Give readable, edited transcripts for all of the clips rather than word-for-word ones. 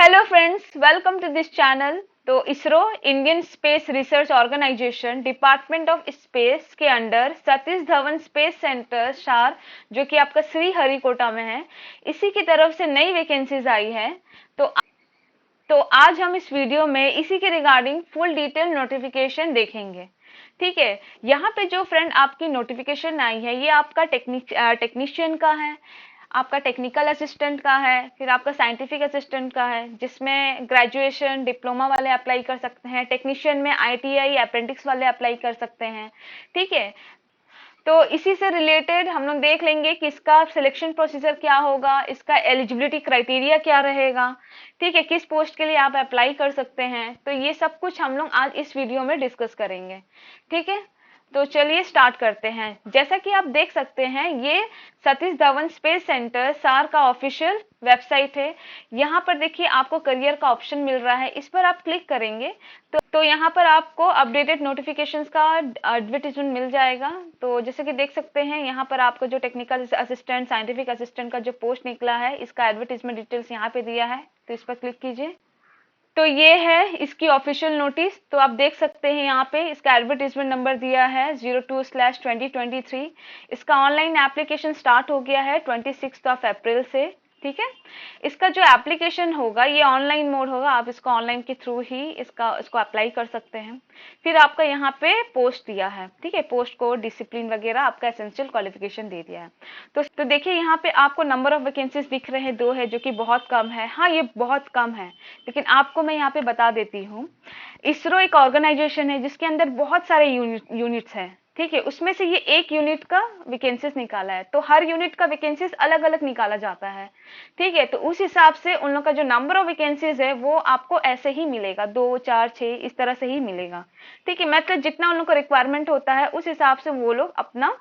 Hello friends, welcome to this channel. तो ISRO Indian space research organisation department of space के under Satish Dhawan space centre SHAR, जो कि आपका श्री हरिकोटा में है, इसी की तरफ से नई वैकेंसीज आई है। तो आज हम इस वीडियो में इसी के रिगार्डिंग फुल डिटेल नोटिफिकेशन देखेंगे। ठीक है, यहाँ पे जो फ्रेंड आपकी नोटिफिकेशन आई है ये आपका टेक्नीशियन का है, आपका टेक्निकल असिस्टेंट का है, फिर आपका साइंटिफिक असिस्टेंट का है, जिसमें ग्रेजुएशन डिप्लोमा वाले अप्लाई कर सकते हैं। टेक्नीशियन में आईटीआई अप्रेंटिस वाले अप्लाई कर सकते हैं। ठीक है, तो इसी से रिलेटेड हम लोग देख लेंगे कि इसका सिलेक्शन प्रोसीजर क्या होगा, इसका एलिजिबिलिटी क्राइटेरिया क्या रहेगा। ठीक है, किस पोस्ट के लिए आप अप्लाई कर सकते हैं, तो ये सब कुछ हम लोग आज इस वीडियो में डिस्कस करेंगे। ठीक है, तो चलिए स्टार्ट करते हैं। जैसा कि आप देख सकते हैं, ये सतीश धवन स्पेस सेंटर सार का ऑफिशियल वेबसाइट है। यहाँ पर देखिए आपको करियर का ऑप्शन मिल रहा है, इस पर आप क्लिक करेंगे तो यहाँ पर आपको अपडेटेड नोटिफिकेशंस का एडवर्टीजमेंट मिल जाएगा। तो जैसे कि देख सकते हैं, यहाँ पर आपको जो टेक्निकल असिस्टेंट साइंटिफिक असिस्टेंट का जो पोस्ट निकला है, इसका एडवर्टीजमेंट डिटेल्स यहाँ पे दिया है, तो इस पर क्लिक कीजिए। तो ये है इसकी ऑफिशियल नोटिस। तो आप देख सकते हैं यहाँ पे इसका एडवर्टीजमेंट नंबर दिया है 02/2023। इसका ऑनलाइन एप्लीकेशन स्टार्ट हो गया है 26 अप्रैल से। ठीक है, इसका जो एप्लीकेशन होगा ये ऑनलाइन मोड होगा, आप इसको ऑनलाइन के थ्रू ही इसको अप्लाई कर सकते हैं। फिर आपका यहाँ पे पोस्ट दिया है। ठीक है, पोस्ट को डिसिप्लिन वगैरह आपका एसेंशियल क्वालिफिकेशन दे दिया है। तो देखिए यहाँ पे आपको नंबर ऑफ वैकेंसीज दिख रहे हैं, 2 है, जो कि बहुत कम है। हाँ, ये बहुत कम है, लेकिन आपको मैं यहाँ पे बता देती हूँ, इसरो एक ऑर्गेनाइजेशन है जिसके अंदर बहुत सारे यूनिट्स हैं। ठीक है, उसमें से ये एक यूनिट का वैकेंसीज निकाला है, तो हर यूनिट का वैकेंसीज अलग अलग निकाला जाता है। ठीक है, तो उस हिसाब से उन लोग का जो नंबर ऑफ वैकेंसीज है वो आपको ऐसे ही मिलेगा, 2 4 6 इस तरह से ही मिलेगा। ठीक है, मतलब जितना उन लोग का रिक्वायरमेंट होता है उस हिसाब से वो लोग अपना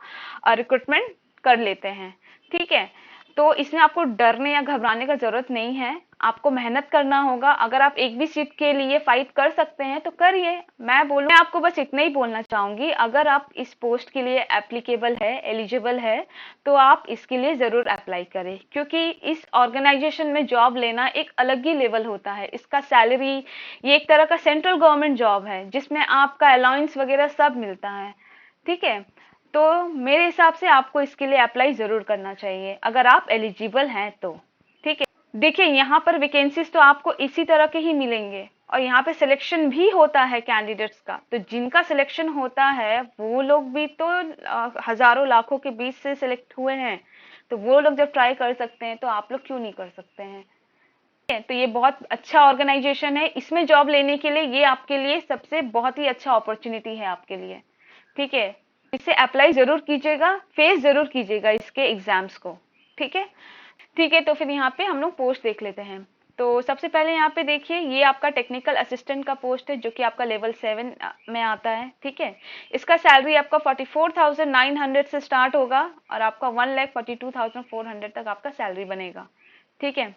रिक्रूटमेंट कर लेते हैं। ठीक है, तो इसमें आपको डरने या घबराने का जरूरत नहीं है, आपको मेहनत करना होगा। अगर आप एक भी सीट के लिए फाइट कर सकते हैं तो करिए। मैं आपको बस इतना ही बोलना चाहूंगी, अगर आप इस पोस्ट के लिए एप्लीकेबल है, एलिजिबल है, तो आप इसके लिए जरूर अप्लाई करें, क्योंकि इस ऑर्गेनाइजेशन में जॉब लेना एक अलग ही लेवल होता है। इसका सैलरी, ये एक तरह का सेंट्रल गवर्नमेंट जॉब है जिसमें आपका अलाउंस वगैरह सब मिलता है। ठीक है, तो मेरे हिसाब से आपको इसके लिए अप्लाई जरूर करना चाहिए अगर आप एलिजिबल हैं तो। ठीक है, देखिए यहाँ पर वैकेंसीज तो आपको इसी तरह के ही मिलेंगे, और यहाँ पे सिलेक्शन भी होता है कैंडिडेट्स का। तो जिनका सिलेक्शन होता है वो लोग भी तो हजारों लाखों के बीच से सिलेक्ट हुए हैं, तो वो लोग जब ट्राई कर सकते हैं तो आप लोग क्यों नहीं कर सकते हैं। तो ये बहुत अच्छा ऑर्गेनाइजेशन है, इसमें जॉब लेने के लिए ये आपके लिए सबसे बहुत ही अच्छा अपॉर्चुनिटी है आपके लिए। ठीक है, इसे अप्लाई जरूर कीजिएगा, फेस जरूर कीजिएगा इसके एग्जाम्स को। ठीक है, ठीक है, तो फिर यहाँ पे हम लोग पोस्ट देख लेते हैं। तो सबसे पहले यहाँ पे देखिए, ये आपका टेक्निकल असिस्टेंट का पोस्ट है, जो कि आपका लेवल 7 में आता है। ठीक है, इसका सैलरी आपका 44,900 से स्टार्ट होगा और आपका 1,42,400 तक आपका सैलरी बनेगा। ठीक है,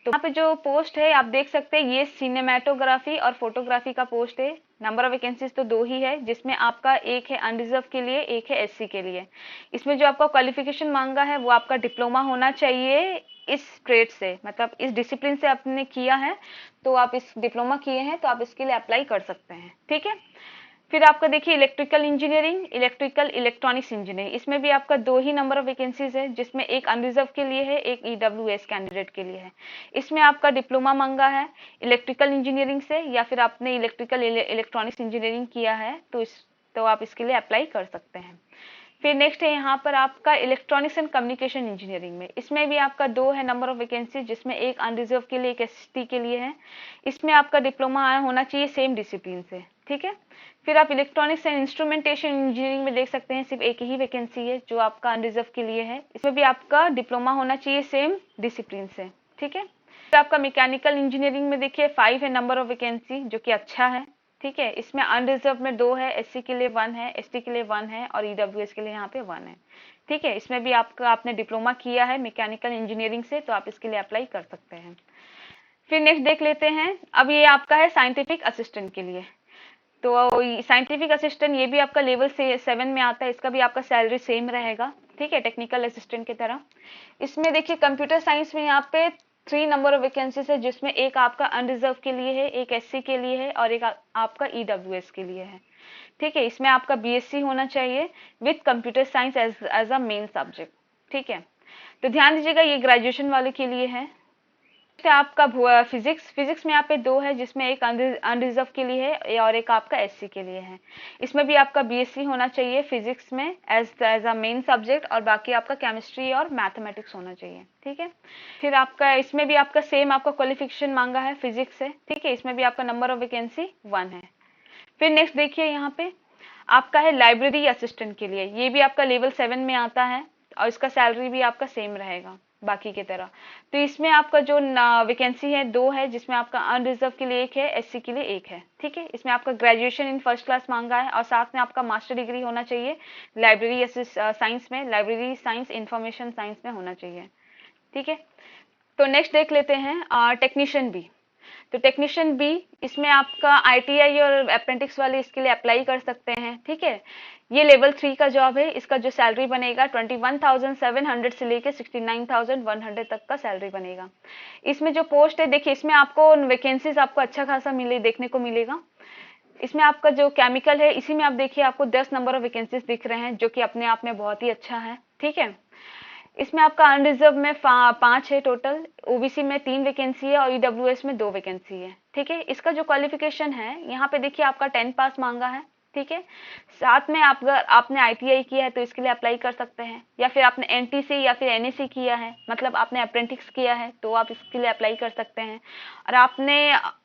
तो यहाँ पे जो पोस्ट है आप देख सकते हैं, ये सिनेमेटोग्राफी और फोटोग्राफी का पोस्ट है। नंबर ऑफ वैकेंसीज तो 2 ही है, जिसमें आपका एक है अनरिजर्व के लिए, एक है एससी के लिए। इसमें जो आपका क्वालिफिकेशन मांगा है वो आपका डिप्लोमा होना चाहिए इस ट्रेड से, मतलब इस डिसिप्लिन से आपने किया है, तो आप इस डिप्लोमा किए हैं तो आप इसके लिए अप्लाई कर सकते हैं। ठीक है, फिर आपका देखिए electrical engineering, electrical electronics engineering, इसमें भी आपका 2 ही नंबर ऑफ वैकेंसीज है, जिसमें एक अनरिजर्व के लिए है, एक ईडब्ल्यूएस कैंडिडेट के लिए है। इसमें आपका डिप्लोमा मांगा है इलेक्ट्रिकल इंजीनियरिंग से, या फिर आपने इलेक्ट्रिकल इलेक्ट्रॉनिक्स इंजीनियरिंग किया है तो आप इसके लिए अप्लाई कर सकते हैं। फिर नेक्स्ट है यहाँ पर आपका इलेक्ट्रॉनिक्स एंड कम्युनिकेशन इंजीनियरिंग में, इसमें भी आपका 2 है नंबर ऑफ वैकेंसी, जिसमें एक अनरिजर्व के लिए, एक एसटी के लिए है। इसमें आपका डिप्लोमा होना चाहिए सेम डिसिप्लिन से। ठीक है, फिर आप इलेक्ट्रॉनिक्स एंड इंस्ट्रूमेंटेशन इंजीनियरिंग में देख सकते हैं, सिर्फ एक ही वैकेंसी है जो आपका अनरिजर्व के लिए है। इसमें भी आपका डिप्लोमा होना चाहिए सेम डिसिप्लिन से। ठीक है, फिर आपका मैकेनिकल इंजीनियरिंग में देखिए 5 है नंबर ऑफ वैकेंसी, जो कि अच्छा है। ठीक है, इसमें अनरिजर्व में 2 है, एससी के लिए 1 है, एसटी के लिए 1 है और ईडब्ल्यूएस के लिए यहाँ पे 1 है। ठीक है, इसमें भी आपने डिप्लोमा किया है मैकेनिकल इंजीनियरिंग से, तो आप इसके लिए अप्लाई कर सकते हैं। फिर नेक्स्ट देख लेते हैं, अब ये आपका है साइंटिफिक असिस्टेंट के लिए। तो साइंटिफिक असिस्टेंट ये भी आपका लेवल 7 में आता है, इसका भी आपका सैलरी सेम रहेगा। ठीक है, टेक्निकल असिस्टेंट की तरह। इसमें देखिए कंप्यूटर साइंस में यहाँ पे 3 नंबर ऑफ वैकेंसीज है, जिसमें एक आपका अनरिजर्व के लिए है, एक एससी के लिए है और एक आपका ईडब्ल्यूएस के लिए है। ठीक है, इसमें आपका बीएससी होना चाहिए with computer science as a main subject. ठीक है, तो ध्यान दीजिएगा ये ग्रेजुएशन वाले के लिए है। आपका फिजिक्स में यहाँ पे 2 है, जिसमें एक अनरिजर्व के लिए है और एक आपका एससी के लिए है। इसमें भी आपका बीएससी होना चाहिए फिजिक्स में एज अ मेन सब्जेक्ट, और बाकी आपका केमिस्ट्री और मैथमेटिक्स होना चाहिए। ठीक है, फिर आपका इसमें भी आपका सेम आपका क्वालिफिकेशन मांगा है फिजिक्स से। ठीक है, इसमें भी आपका नंबर ऑफ वैकेंसी 1 है। फिर नेक्स्ट देखिए यहाँ पे आपका है लाइब्रेरी असिस्टेंट के लिए, ये भी आपका लेवल 7 में आता है और इसका सैलरी भी आपका सेम रहेगा बाकी की तरह। तो इसमें आपका जो वैकेंसी है 2 है, जिसमें आपका अनरिजर्व के लिए 1 है, एससी के लिए 1 है। ठीक है, इसमें आपका ग्रेजुएशन इन फर्स्ट क्लास मांगा है और साथ में आपका मास्टर डिग्री होना चाहिए लाइब्रेरी साइंस में, लाइब्रेरी साइंस इंफॉर्मेशन साइंस में होना चाहिए। ठीक है, तो नेक्स्ट देख लेते हैं टेक्नीशियन बी। तो टेक्नीशियन बी, इसमें आपका आईटीआई और अप्रेंटिस वाले इसके लिए अप्लाई कर सकते हैं। ठीक है, ये लेवल 3 का जॉब है। इसका जो सैलरी बनेगा 21,700 से लेके 69,100 तक का सैलरी बनेगा। इसमें जो पोस्ट है देखिए, इसमें आपको वैकेंसीज आपको अच्छा खासा देखने को मिलेगा। इसमें आपका जो केमिकल है, इसी में आप देखिए आपको 10 नंबर ऑफ वैकेंसीज दिख रहे हैं, जो कि अपने आप में बहुत ही अच्छा है। ठीक है, इसमें आपका अनरिजर्व में 5 है टोटल, ओबीसी में 3 वैकेंसी है और ईडब्ल्यूएस में 2 वैकेंसी है। ठीक है, इसका जो क्वालिफिकेशन है यहाँ पे देखिए आपका 10 पास मांगा है। ठीक है, साथ में आप अगर आपने आईटीआई किया है तो इसके लिए अप्लाई कर सकते हैं, या फिर आपने एनटीसी या फिर एनएससी किया है, मतलब आपने अप्रेंटिस किया है, तो आप इसके लिए अप्लाई कर सकते हैं। और आपने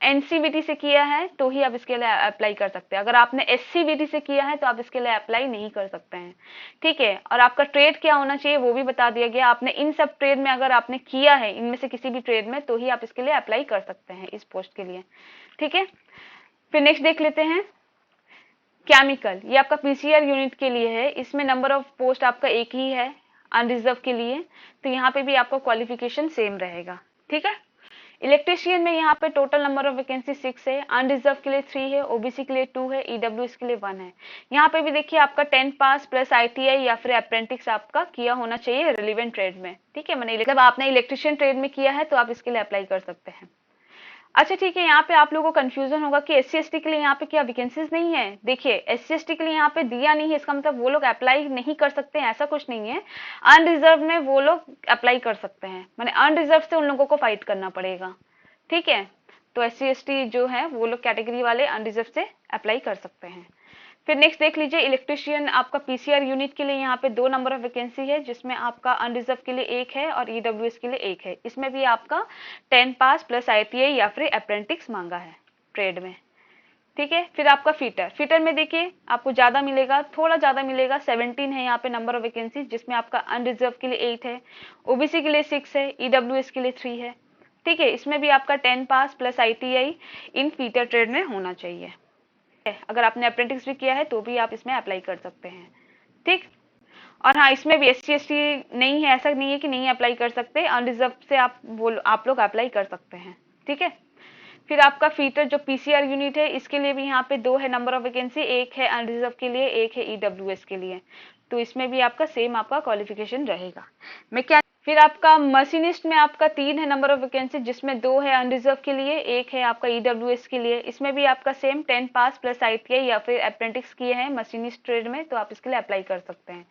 एनसीबीटी से किया है तो ही आप इसके लिए अप्लाई कर सकते हैं। अगर आपने एससीबीटी से किया है तो आप इसके लिए अप्लाई नहीं कर सकते हैं। ठीक है, और आपका ट्रेड क्या होना चाहिए वो भी बता दिया गया। आपने इन सब ट्रेड में अगर आपने किया है, इनमें से किसी भी ट्रेड में, तो ही आप इसके लिए अप्लाई कर सकते हैं इस पोस्ट के लिए। ठीक है, फिर नेक्स्ट देख लेते हैं केमिकल। ये आपका पीसीआर यूनिट के लिए है। इसमें नंबर ऑफ पोस्ट आपका 1 ही है अनरिजर्व के लिए, तो यहाँ पे भी आपका क्वालिफिकेशन सेम रहेगा। ठीक है, इलेक्ट्रिशियन में यहाँ पे टोटल नंबर ऑफ वैकेंसी 6 है, अनरिजर्व के लिए 3 है, ओबीसी के लिए 2 है, ईडब्ल्यूएस के लिए 1 है। यहाँ पे भी देखिए आपका 10 पास प्लस आईटीआई या फिर अप्रेंटिस आपका किया होना चाहिए रिलेवेंट ट्रेड में। ठीक है, मैंने मतलब आपने इलेक्ट्रिशियन ट्रेड में किया है तो आप इसके लिए अप्लाई कर सकते हैं। अच्छा ठीक है, यहाँ पे आप लोगों को कंफ्यूजन होगा कि एससी एसटी के लिए यहाँ पे क्या वैकेंसीज नहीं है। देखिए एससी एसटी के लिए यहाँ पे दिया नहीं है, इसका मतलब वो लोग अप्लाई नहीं कर सकते हैं, ऐसा कुछ नहीं है। अनरिजर्व में वो लोग अप्लाई कर सकते हैं, माने अनरिजर्व से उन लोगों को फाइट करना पड़ेगा। ठीक है, तो एससी एसटी जो है वो लोग कैटेगरी वाले अनरिजर्व से अप्लाई कर सकते हैं। फिर नेक्स्ट देख लीजिए इलेक्ट्रिशियन आपका पीसीआर यूनिट के लिए यहाँ पे 2 नंबर ऑफ वैकेंसी है, जिसमें आपका अनरिजर्व के लिए 1 है और ईडब्ल्यूएस के लिए 1 है। इसमें भी आपका 10 पास प्लस आईटीआई या फिर अप्रेंटिस मांगा है ट्रेड में। ठीक है, फिर आपका फीटर में देखिए आपको ज्यादा मिलेगा, थोड़ा ज्यादा मिलेगा, 17 है यहाँ पे नंबर ऑफ वैकेंसी, जिसमें आपका अनरिजर्व के लिए 8 है, ओबीसी के लिए 6 है, ईडब्ल्यूएस के लिए 3 है। ठीक है, इसमें भी आपका 10 पास प्लस आईटीआई इन फीटर ट्रेड में होना चाहिए। अगर आपने अप्रेंटिस भी किया है तो भी आप इसमें अप्लाई कर सकते हैं। ठीक, और हाँ इसमें भी एससी एसटी नहीं है, ऐसा नहीं है कि नहीं अप्लाई कर सकते, अनरिजर्व से आप लोग अप्लाई कर सकते हैं। ठीक है, फिर आपका फीटर जो पीसीआर यूनिट है, इसके लिए भी यहाँ पे 2 है नंबर ऑफ वैकेंसी, 1 है अनरिजर्व के लिए, 1 है ईडब्ल्यूएस के लिए, तो इसमें भी आपका सेम आपका क्वालिफिकेशन रहेगा। मैं क्या फिर आपका मशीनिस्ट में आपका 3 है नंबर ऑफ वैकेंसी, जिसमें 2 है अनरिजर्व के लिए, 1 है आपका ईडब्ल्यूएस के लिए। इसमें भी आपका सेम 10 पास प्लस आईटीआई या फिर अप्रेंटिस किए हैं मशीनिस्ट ट्रेड में, तो आप इसके लिए अप्लाई कर सकते हैं।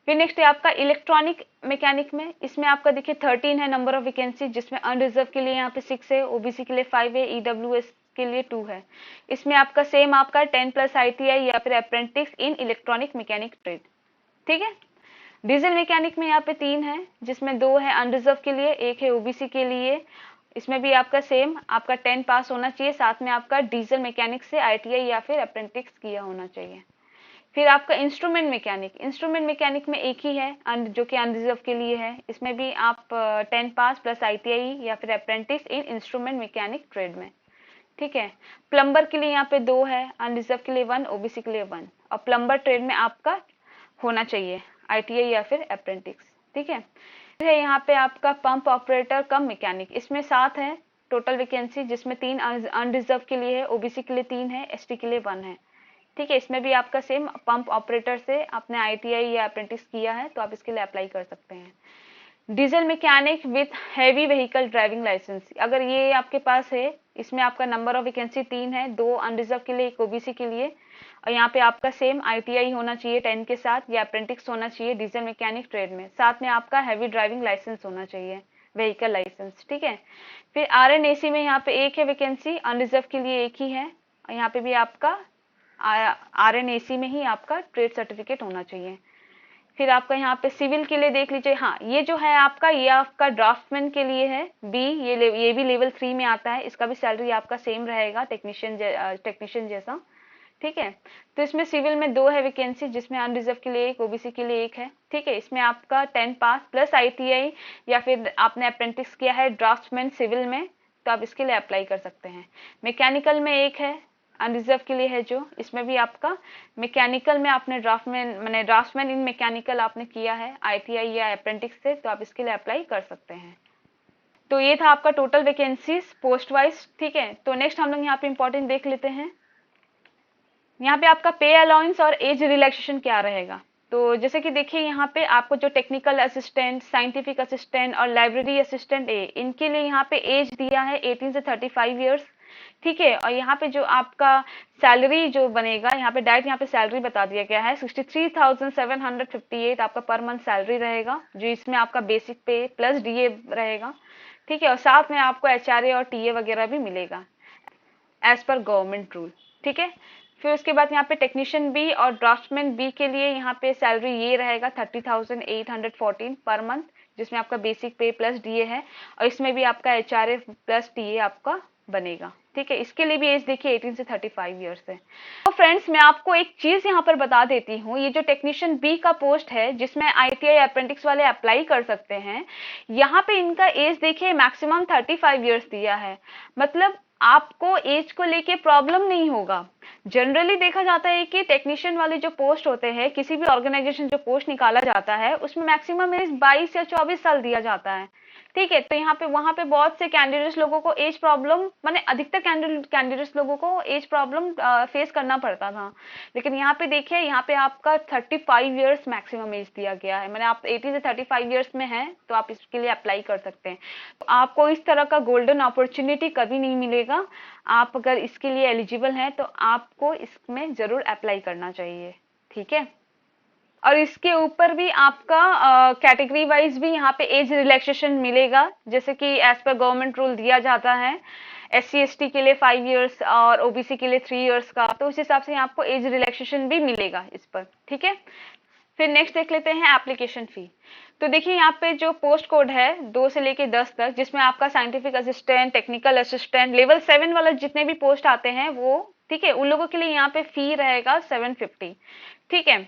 फिर नेक्स्ट है आपका इलेक्ट्रॉनिक मैकेनिक में, इसमें आपका देखिए 13 है नंबर ऑफ वैकेंसी, जिसमें अनरिजर्व के लिए यहाँ पे 6 है, ओबीसी के लिए 5 है, ईडब्ल्यूएस के लिए 2 है। इसमें आपका सेम आपका 10 प्लस आईटीआई या फिर अप्रेंटिस इन इलेक्ट्रॉनिक मैकेनिक ट्रेड। ठीक है, डीजल मैकेनिक में यहाँ पे 3 है, जिसमें 2 है अनरिजर्व के लिए, 1 है ओबीसी के लिए। इसमें भी आपका सेम आपका 10 पास होना चाहिए, साथ में आपका डीजल मैकेनिक से आईटीआई या फिर अप्रेंटिस किया होना चाहिए। फिर आपका इंस्ट्रूमेंट मैकेनिक में 1 ही है जो कि अनरिजर्व के लिए है। इसमें भी आप 10 पास प्लस आईटीआई या फिर अप्रेंटिस इन इंस्ट्रूमेंट मैकेनिक ट्रेड में। ठीक है, प्लम्बर के लिए यहाँ पे 2 है, अनरिजर्व के लिए 1, ओबीसी के लिए 1, और प्लम्बर ट्रेड में आपका होना चाहिए आईटीआई या फिर अप्रेंटिस। ठीक है, यहाँ पे आपका पंप ऑपरेटर कम मैकेनिक, इसमें 7 है टोटल वैकेंसी, जिसमें 3 अनरिजर्व के लिए है, ओबीसी के लिए 3 है, एसटी के लिए 1 है। ठीक है, इसमें भी आपका सेम पंप ऑपरेटर से आपने आईटीआई या अप्रेंटिस किया है तो आप इसके लिए अप्लाई कर सकते हैं। Diesel mechanic with heavy vehicle driving licence, अगर ये आपके पास है, इसमें आपका नंबर ऑफ वैकेंसी 3 है, 2 अनरिजर्व के लिए, एक ओबीसी के लिए। और यहाँ पे आपका सेम आईटीआई होना चाहिए 10 के साथ, या अप्रेंटिस होना चाहिए डीजल मैकेनिक ट्रेड में, साथ में आपका हैवी ड्राइविंग लाइसेंस होना चाहिए, व्हीकल लाइसेंस, ठीक है। फिर आरएनएसी में यहाँ पे एक है वैकेंसी, अनरिजर्व के लिए एक ही है, और यहाँ पे भी आपका आरएनएसी में ही आपका ट्रेड सर्टिफिकेट होना चाहिए। फिर आपका यहाँ पे सिविल के लिए देख लीजिए, हाँ ये जो है आपका, ये आपका ड्राफ्टमैन के लिए है बी, ये भी लेवल 3 में आता है, इसका भी सैलरी आपका सेम रहेगा टेक्नीशियन जैसा, ठीक है। तो इसमें सिविल में 2 है वैकेंसी, जिसमें अनरिजर्व के लिए एक, ओबीसी के लिए एक है, ठीक है। इसमें आपका 10 पास प्लस आईटीआई, या फिर आपने अप्रेंटिस किया है ड्राफ्टमैन सिविल में, तो आप इसके लिए अप्लाई कर सकते हैं। मैकेनिकल में एक है अनरिजर्व के लिए है, जो इसमें भी आपका मैकेनिकल में आपने ड्राफ्टमैन इन मैकेनिकल आपने किया है आईटीआई या अप्रेंटिस से, तो आप इसके लिए अप्लाई कर सकते हैं। तो ये था आपका टोटल वैकेंसीज पोस्ट वाइज, ठीक है। तो नेक्स्ट हम लोग यहाँ पे इंपॉर्टेंट देख लेते हैं, यहाँ पे आपका पे अलाउंस और एज रिलैक्सेशन क्या रहेगा। तो जैसे कि देखिए यहाँ पे आपको जो टेक्निकल असिस्टेंट, साइंटिफिक असिस्टेंट और लाइब्रेरी असिस्टेंट ए, इनके लिए यहाँ पे एज दिया है 18 से 35 ईयर्स, ठीक है। और यहाँ पे जो आपका सैलरी जो बनेगा, यहाँ पे डायरेक्ट यहाँ पे सैलरी बता दिया गया है 63,758 आपका पर मंथ सैलरी रहेगा, जो इसमें आपका बेसिक पे प्लस डीए रहेगा, ठीक है। और साथ में आपको एचआरए और टीए वगैरह भी मिलेगा एज पर गवर्नमेंट रूल, ठीक है। फिर उसके बाद यहाँ पे टेक्नीशियन बी और ड्राफ्टमैन बी के लिए यहाँ पे सैलरी ये रहेगा 30,814 पर मंथ, जिसमें आपका बेसिक पे प्लस डीए है, और इसमें भी आपका एचआरए प्लस टीए आपका बनेगा, ठीक है। इसके लिए भी एज देखिए 18 से 35 ईयर्स है। तो फ्रेंड्स मैं आपको एक चीज यहाँ पर बता देती हूँ, ये जो टेक्नीशियन बी का पोस्ट है, जिसमें आईटीआई अप्रेंटिस वाले अप्लाई कर सकते हैं, यहाँ पे इनका एज देखिए मैक्सिमम 35 ईयर्स दिया है, मतलब आपको एज को लेके प्रॉब्लम नहीं होगा। जनरली देखा जाता है कि टेक्नीशियन वाले जो पोस्ट होते हैं, किसी भी ऑर्गेनाइजेशन जो पोस्ट निकाला जाता है, उसमें मैक्सिमम एज 22 या 24 साल दिया जाता है, ठीक है। तो यहाँ पे वहां पे बहुत से कैंडिडेट्स लोगों को एज प्रॉब्लम, माने अधिकतर कैंडिडेट्स लोगों को एज प्रॉब्लम फेस करना पड़ता था, लेकिन यहाँ पे देखिए, यहाँ पे आपका 35 ईयर्स मैक्सिमम एज दिया गया है, मैंने आप 80 से 35 ईयर्स में है, तो आप इसके लिए अप्लाई कर सकते हैं। तो आपको इस तरह का गोल्डन अपॉर्चुनिटी कभी नहीं मिलेगा, आप अगर इसके लिए एलिजिबल हैं तो आपको इसमें जरूर अप्लाई करना चाहिए, ठीक है। और इसके ऊपर भी आपका कैटेगरी वाइज भी यहाँ पे एज रिलैक्सेशन मिलेगा, जैसे कि एज पर गवर्नमेंट रूल दिया जाता है SC/ST के लिए 5 इयर्स और ओबीसी के लिए 3 इयर्स का, तो उस हिसाब से आपको एज रिलैक्सेशन भी मिलेगा इस पर, ठीक है। फिर नेक्स्ट देख लेते हैं एप्लीकेशन फी। तो देखिए यहाँ पे जो पोस्ट कोड है 2 से लेके 10 तक, जिसमें आपका scientific assistant, technical assistant, level 7 वाला जितने भी पोस्ट आते हैं वो, ठीक है, उन लोगों के लिए यहाँ पे फी रहेगा 750, ठीक है।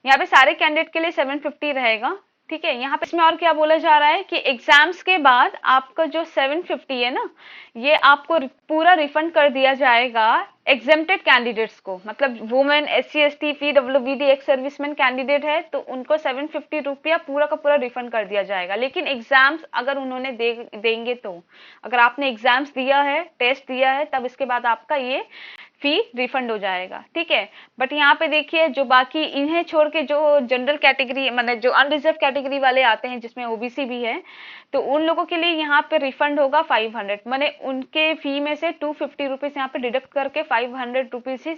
यहाँ पे सारे कैंडिडेट के लिए 750 रहेगा, ठीक है। यहाँ पे इसमें और क्या बोला जा रहा है कि एग्जाम्स के बाद आपका जो 750 है ना, ये आपको पूरा रिफंड कर दिया जाएगा एग्जेम्प्टेड कैंडिडेट्स को, मतलब women, SC/ST, PWBD, ex serviceman candidate है, तो उनको 750 रुपया पूरा का पूरा रिफंड कर दिया जाएगा। लेकिन एग्जाम्स अगर उन्होंने देंगे, तो अगर आपने एग्जाम्स दिया है, टेस्ट दिया है, तब इसके बाद आपका ये फी रिफंड हो जाएगा, ठीक है। बट यहाँ पे देखिए, जो बाकी इन्हें छोड़ के जो जनरल कैटेगरी, मतलब जो अनरिजर्व कैटेगरी वाले आते हैं, जिसमें ओबीसी भी है, तो उन लोगों के लिए यहाँ पे रिफंड होगा 500, माने उनके फी में से 250 रुपीज यहाँ पे डिडक्ट करके 500 रुपीज ही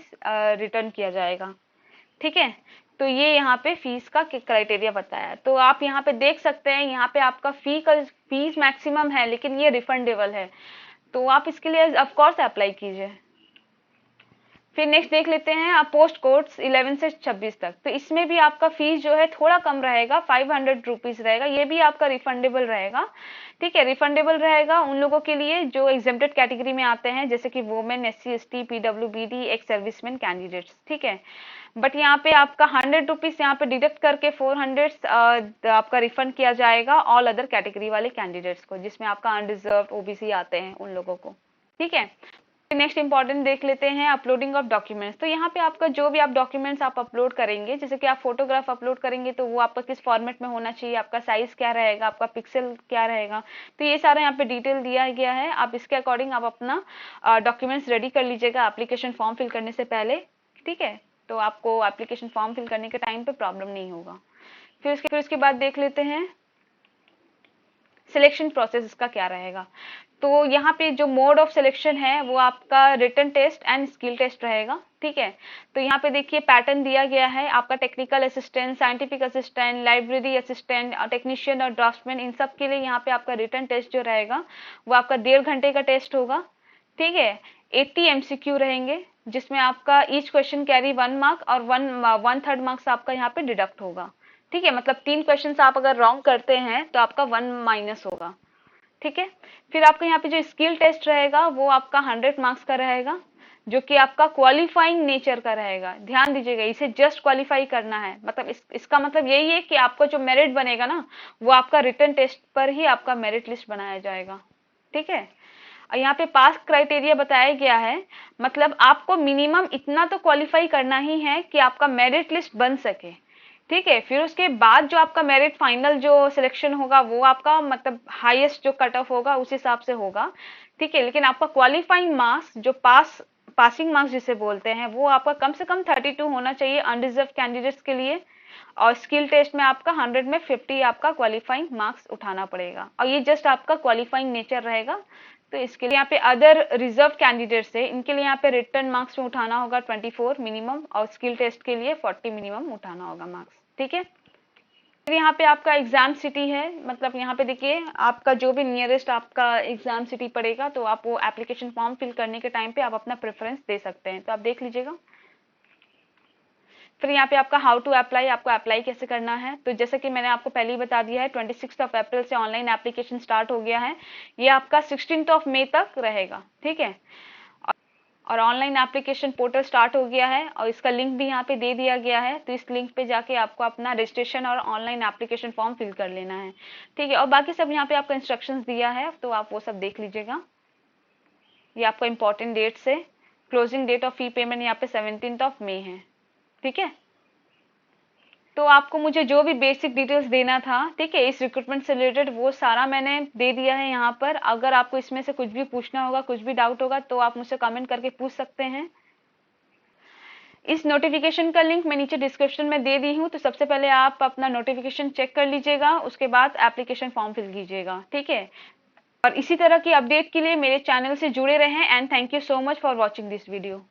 रिटर्न किया जाएगा, ठीक है। तो ये यहाँ पे फीस का क्राइटेरिया बताया है। तो आप यहाँ पे देख सकते हैं, यहाँ पे आपका फीस मैक्सिमम है, लेकिन ये रिफंडेबल है, तो आप इसके लिए ऑफकोर्स अप्लाई कीजिए। फिर नेक्स्ट देख लेते हैं आप पोस्ट कोड्स 11 से 26 तक। तो इसमें भी आपका फीस जो है थोड़ा कम रहेगा, 500 रुपीज रहेगा, ये भी आपका रिफंडेबल रहेगा, ठीक है। रिफंडेबल रहेगा उन लोगों के लिए जो एग्जेम्प्टेड कैटेगरी में आते हैं, जैसे कि women, SC/ST, PWBD, ex serviceman candidates, ठीक है। बट यहाँ पे आपका 100 रुपीज यहाँ पे डिडक्ट करके 400 आपका रिफंड किया जाएगा ऑल अदर कैटेगरी वाले कैंडिडेट्स को, जिसमें आपका अनरिजर्व, ओबीसी आते हैं उन लोगों को, ठीक है। नेक्स्ट इंपॉर्टेंट देख लेते हैं अपलोडिंग ऑफ डॉक्यूमेंट्स। तो यहाँ पे आपका जो भी आप डॉक्यूमेंट्स आप अपलोड करेंगे, जैसे कि आप फोटोग्राफ अपलोड करेंगे, तो वो आपका किस फॉर्मेट में होना चाहिए, आपका साइज क्या रहेगा, आपका पिक्सल क्या रहेगा, तो ये सारा यहाँ पे डिटेल दिया गया है। आप इसके अकॉर्डिंग आप अपना डॉक्यूमेंट्स रेडी कर लीजिएगा एप्लीकेशन फॉर्म फिल करने से पहले, ठीक है। तो आपको एप्लीकेशन फॉर्म फिल करने के टाइम पे प्रॉब्लम नहीं होगा। फिर उसके बाद देख लेते हैं सिलेक्शन प्रोसेस इसका क्या रहेगा। तो यहाँ पे जो मोड ऑफ सिलेक्शन है वो आपका written test and skill test रहेगा, ठीक है। तो यहाँ पे देखिए पैटर्न दिया गया है आपका technical assistant, scientific assistant, library assistant, technician और ड्राफ्टमैन, इन सब के लिए यहाँ पे आपका रिटन टेस्ट जो रहेगा वो आपका 1.5 घंटे का टेस्ट होगा, ठीक है। 80 MCQ रहेंगे जिसमें आपका ईच क्वेश्चन कैरी 1 मार्क और 1/3 मार्क्स आपका यहाँ पे डिडक्ट होगा, ठीक है। मतलब 3 क्वेश्चन आप अगर रॉन्ग करते हैं तो आपका 1 माइनस होगा, ठीक है। फिर आपका यहाँ पे जो स्किल टेस्ट रहेगा वो आपका 100 मार्क्स का रहेगा, जो कि आपका क्वालिफाइंग नेचर का रहेगा। ध्यान दीजिएगा, इसे जस्ट क्वालिफाई करना है, मतलब इसका मतलब यही है कि आपका जो मेरिट बनेगा ना वो आपका रिटन टेस्ट पर ही आपका मेरिट लिस्ट बनाया जाएगा, ठीक है। और यहाँ पे पास क्राइटेरिया बताया गया है, मतलब आपको मिनिमम इतना तो क्वालिफाई करना ही है कि आपका मेरिट लिस्ट बन सके, ठीक है। फिर उसके बाद जो आपका मेरिट फाइनल जो सिलेक्शन होगा वो आपका मतलब हाईएस्ट जो कट ऑफ होगा उस हिसाब से होगा, ठीक है। लेकिन आपका क्वालिफाइंग मार्क्स जो पासिंग मार्क्स जिसे बोलते हैं वो आपका कम से कम 32 होना चाहिए अनरिजर्व कैंडिडेट्स के लिए, और स्किल टेस्ट में आपका 100 में 50 आपका क्वालिफाइंग मार्क्स उठाना पड़ेगा, और ये जस्ट आपका क्वालिफाइंग नेचर रहेगा। तो इसके लिए यहाँ पे अदर रिजर्व कैंडिडेट्स है, इनके लिए यहाँ पे रिटर्न मार्क्स में उठाना होगा 24 मिनिमम, और स्किल टेस्ट के लिए 40 मिनिमम उठाना होगा मार्क्स, ठीक है। फिर यहाँ पे आपका एग्जाम सिटी है, मतलब यहाँ पे देखिए आपका जो भी नियरेस्ट आपका एग्जाम सिटी पड़ेगा तो आप वो एप्लीकेशन फॉर्म फिल करने के टाइम पे आप अपना प्रेफरेंस दे सकते हैं, तो आप देख लीजिएगा। फिर यहाँ पे आपका हाउ टू अप्लाई, आपको अप्लाई कैसे करना है। तो जैसे कि मैंने आपको पहले ही बता दिया है 26 अप्रैल से ऑनलाइन एप्लीकेशन स्टार्ट हो गया है, ये आपका 16 मई तक रहेगा, ठीक है। और ऑनलाइन एप्लीकेशन पोर्टल स्टार्ट हो गया है और इसका लिंक भी यहाँ पे दे दिया गया है, तो इस लिंक पे जाके आपको अपना रजिस्ट्रेशन और ऑनलाइन एप्लीकेशन फॉर्म फिल कर लेना है, ठीक है। और बाकी सब यहाँ पे आपका इंस्ट्रक्शंस दिया है तो आप वो सब देख लीजिएगा। ये आपका इंपॉर्टेंट डेट्स है, closing date of fee payment यहाँ पे 17 मई है, ठीक है। तो आपको मुझे जो भी बेसिक डिटेल्स देना था, ठीक है, इस रिक्रूटमेंट से रिलेटेड वो सारा मैंने दे दिया है यहाँ पर। अगर आपको इसमें से कुछ भी पूछना होगा, कुछ भी डाउट होगा तो आप मुझसे कमेंट करके पूछ सकते हैं। इस नोटिफिकेशन का लिंक मैं नीचे डिस्क्रिप्शन में दे दी हूँ, तो सबसे पहले आप अपना नोटिफिकेशन चेक कर लीजिएगा, उसके बाद एप्लीकेशन फॉर्म फिल कीजिएगा, ठीक है। और इसी तरह की अपडेट के लिए मेरे चैनल से जुड़े रहें, and thank you so much for watching this video.